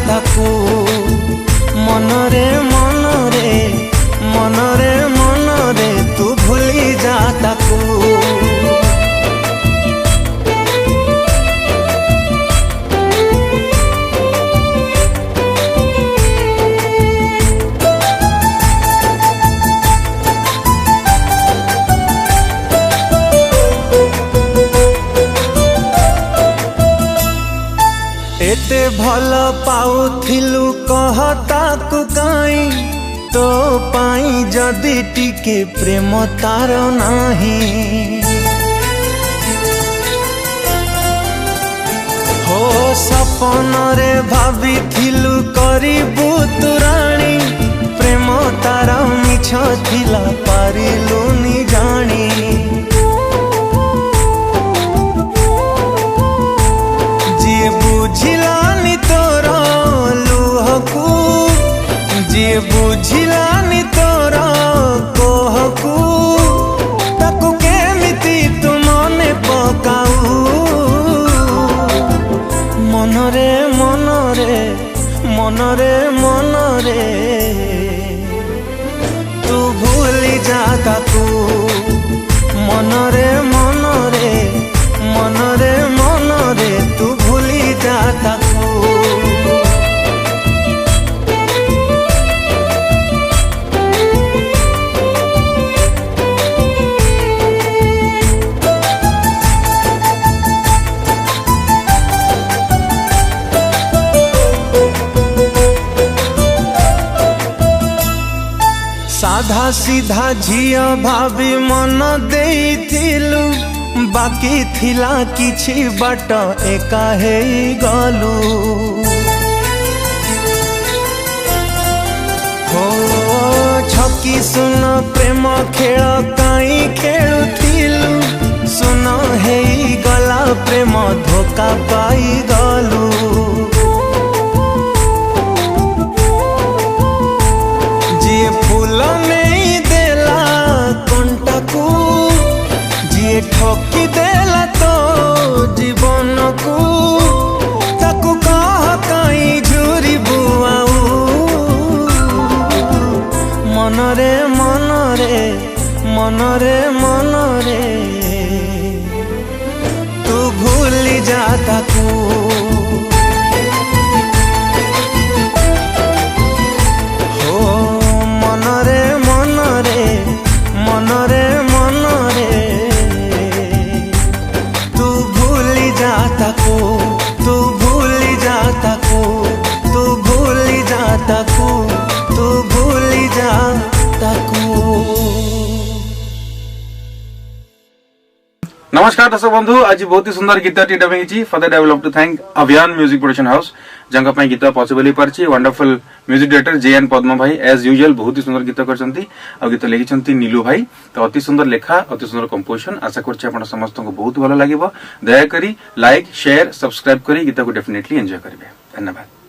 ताकू मनरे मनरे मनरे मनरे तू भूली जा ताकू। एते भल पाउथिलु कहताकु काई तो पाई जदि टिके प्रेम तार नाही। हो सपन रे भाबिथिलु करिबु तुराणी प्रेम तार मिछ थिला पारिलुनी जानी। बुझिलानी तोर लुहकू जी बुझिलानी तोर कोहकू ताकू केमिति तू मने पकाऊ। मनरे मनरे मनरे मनरे तू भूली जा ताकू मनरे मनरे मनरे मनरे तू भूली जा ताकू। साधा सीधा झिया भाभी मन देइथिलु बाकी थिला किछि बाट एका हेई गलु। हो छकी सुन प्रेम खेल काई खेलुथिलु सुन हेई गला प्रेम धोखा पाई गलु। जी फूल नहीं देला कंटाकू जी ठकी देला तो जीवन को ताकू कह कहीं झूरी बुआऊ। मनरे मनरे मनरे मनरे तू भूली जा ताकू। हो मनरे मनरे मनरे मनरे तू भूली जा ताकू तू भूली जा ताकू तू भूली जा ताकू तू भूली जा ताकू। नमस्कार दर्शक बंधु, आज बहुत ही सुंदर गीत टी for that I will love to thank Abhiyan music production house जंका पई गीत पॉसिबल ही परछि। वंडरफुल म्यूजिक डायरेक्टर जेएन पद्म भाई एज यूजुअल बहुत ही सुंदर गीत करछंती आ गीत लिखिछंती नीलू भाई। तो अति सुंदर लेखा अति सुंदर कंपोजिशन आशा करछि आपण समस्त को बहुत भलो लागिवो। दया करी लाइक शेयर सब्सक्राइब करी गीत को डेफिनेटली एंजॉय करिवे। धन्यवाद।